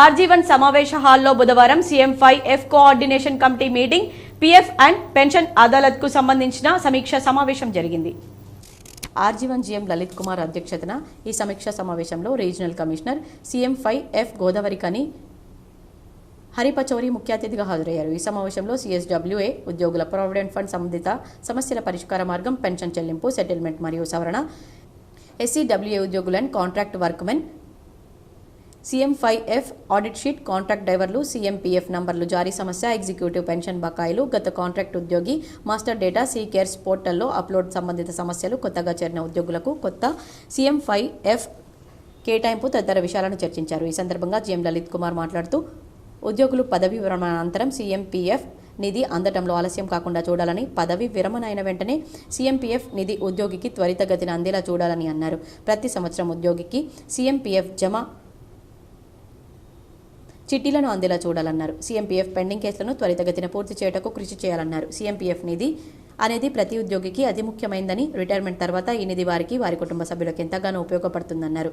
RG one సమావేశ హాల్లో బుధవారం CM5F coordination committee meeting, PF and pension అదాలత్కు సంబంధించిన సమీక్ష సమావేశం జరిగింది. ఆర్జీవన్ GM లలిత్ కుమార్ అధ్యక్షతన ఈ సమీక్షా సమావేశంలో రీజనల్ కమిషనర్ CM5F గోదావరికని హరిపచౌరి ముఖ్య అతిథిగా హాజరయ్యారు. ఈ సమావేశంలో CSWA ఉద్యోగుల ప్రావిడెంట్ ఫండ్ సంబంధిత సమస్యల పరిష్కార మార్గం, పెన్షన్ చెల్లింపు, సెటిల్మెంట్ మరియు సవరణ, SCWA ఉద్యోగులు and contract workmen, CM5F audit sheet, contract డ్రైవర్లు, CMPF నంబర్లు జారీ సమస్య, ఎగ్జిక్యూటివ్ పెన్షన్ బకాయిలు, గత కాంట్రాక్ట్ ఉద్యోగి మాస్టర్ డేటా CCares పోర్టల్లో అప్లోడ్ సంబంధిత సమస్యలు, కొత్తగా చేరిన ఉద్యోగులకు కొత్త CM5F కేటాయింపు తదితర విషయాలను చర్చించారు. ఈ సందర్భంగా GM లలిత్ కుమార్ మాట్లాడుతూ ఉద్యోగులు పదవీ విరమణ అనంతరం CMPF నిధి అందటంలో ఆలస్యం కాకుండా చూడాలని, పదవి విరమణ అయిన వెంటనే CMPF నిధి ఉద్యోగికి త్వరితగతిన అందేలా చూడాలని అన్నారు. ప్రతి సంవత్సరం ఉద్యోగికి CMPF జమ చిట్టీలను అందేలా చూడాలన్నారు. CMPF పెండింగ్ కేసులను త్వరితగతిన పూర్తి చేయటకు కృషి చేయాలన్నారు. CMPF నిధి అనేది ప్రతి ఉద్యోగికి అతి ముఖ్యమైనదని, రిటైర్మెంట్ తర్వాత ఈ నిధి వారికి, వారి కుటుంబ సభ్యులకు ఎంతగానో ఉపయోగపడుతుందన్నారు.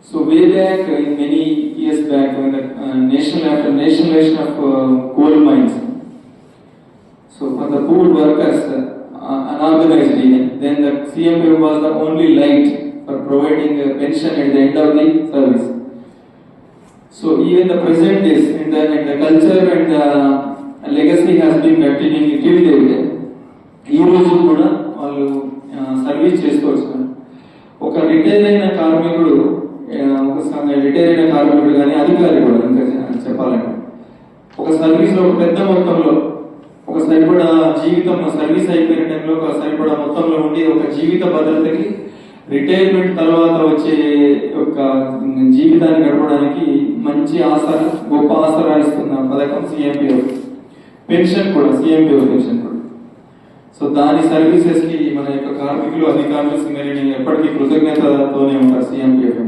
So way back, many years back, when the nationalization of coal mines, so for the poor workers, unorganized, then the CMPF was the only light for providing a pension at the end of the service. So even the present days, and the culture and the legacy has been continuing till date. ఈ రోజు కూడా వాళ్ళు service చేసుకోవచ్చు. ఒక retire అయిన కార్మికుడు కానీ అధికారి కూడా ఇంకా చెప్పాలంటే ఒక సర్వీస్ లో ఒక పెద్ద మొత్తంలో ఒక సరిపడా జీవితం సర్వీస్ అయిపోయిన టైంలో ఒక సరిపడా మొత్తంలో ఉండి ఒక జీవిత భద్రతకి రిటైర్మెంట్ తర్వాత వచ్చే ఒక జీవితాన్ని గడపడానికి మంచి ఆసరా, గొప్ప ఆసరా ఇస్తున్న పథకం CMPF పెన్షన్ కూడా, CMPF పెన్షన్ కూడా. సో దాని సర్వీసెస్ కి మన యొక్క కార్మికులు, అధికారులు, సింగరేణి ఎప్పటికీ కృతజ్ఞతతోనే ఉంటారు CMPF.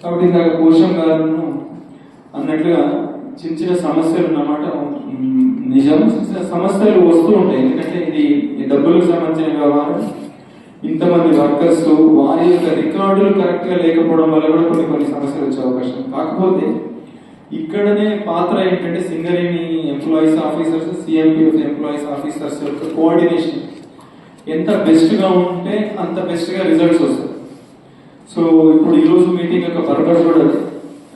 కాబట్టి ఇందాక పోషం గారు అన్నట్లుగా చిన్న చిన్న సమస్యలు అన్నమాట. నిజం, సమస్యలు వస్తూ ఉంటాయి. ఎందుకంటే ఇది డబ్బులకు సంబంధించిన వ్యవహారం. ఇంతమంది వర్కర్స్ వారి యొక్క రికార్డులు కరెక్ట్ గా లేకపోవడం వల్ల కూడా కొన్ని సమస్యలు వచ్చే అవకాశం. కాకపోతే ఇక్కడనే పాత్ర ఏంటంటే Singareni employees officers, CMPF employees officers యొక్క కోఆర్డినేషన్ ఎంత బెస్ట్ గా ఉంటే అంత బెస్ట్ గా రిజల్ట్స్ వస్తాయి. సో ఇప్పుడు ఈరోజు మీటింగ్ యొక్క పర్పస్ కూడా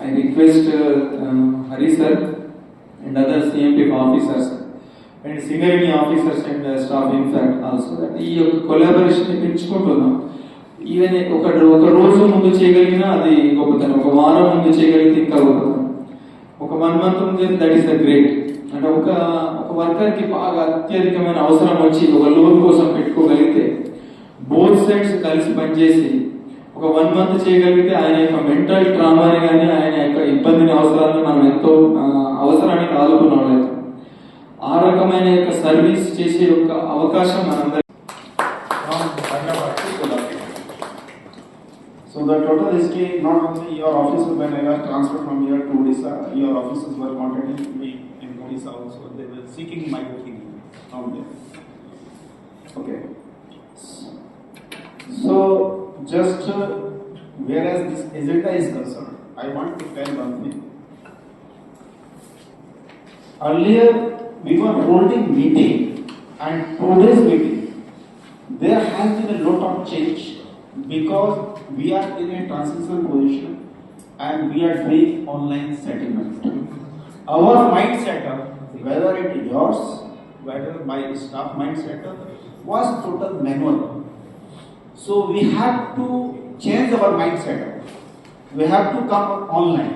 I request Hari sir and other CMPF officers and Singareni officers and staff in fact also that ఈ యొక్క కొలాబరేషన్ పెంచుకుంటున్నాం. ఈవెన్ ఒక రోజు ముందు చేయగలిగినా అది గొప్పతనం, ఒక వారం ముందు చేయగలిగితే ఇంకా గొప్పతనం, ఒక 1 month ముందు దట్ ఈస్ ద గ్రేట్. అంటే ఒక వర్కర్ కి బాగా అత్యధికమైన అవసరం వచ్చి ఒక లోన్ కోసం పెట్టుకోగలిగితే బోత్ సైడ్స్ కలిసి పనిచేసి ఒక 1 month చేయగలిగితే ఆయన యొక్క మెంటల్ ట్రామాని కానీ ఆయన యొక్క ఇబ్బందిని, అవసరాలను మనం ఎంతో అవసరానికి ఆదుకున్న వాళ్ళైతే ఆ రకమైన యొక్క సర్వీస్ చేసే యొక్క అవకాశం మనందరికీ. So the total is not only your office when I was transferred from here to Odisha, your offices were contacting me in Odisha also. They were seeking my opinion from there. Okay. So just whereas this agenda is concerned, I want to tell one thing. Earlier we were holding meeting, and today's meeting there has been a lot of change because we are in a transition position and we are doing online settlement. Our mindset, whether it is yours, whether my staff mindset, was total manual. So we have to change our mindset. We have to come online.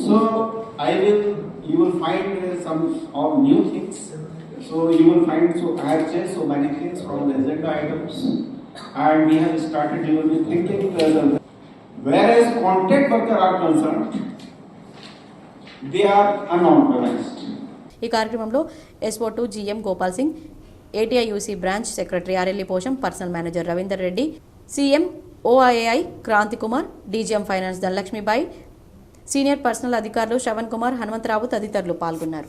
So you will find some of new things. So you will find, so I have changed so many things from the agenda items, and we have started, you will be thinking whereas contract workers are concerned, they are unorganized. ఈ కార్యక్రమంలో SO2 GM Gopal Singh, ATIUC branch secretary ఆర్ఎల్లి Posham, personal manager Ravinder Reddy, CM OIAI Kranti Kumar, DGM finance Dhanalakshmibai, senior personal అధికారులు శ్రవణ్ కుమార్, హనుమంతరావు తదితరులు పాల్గొన్నారు.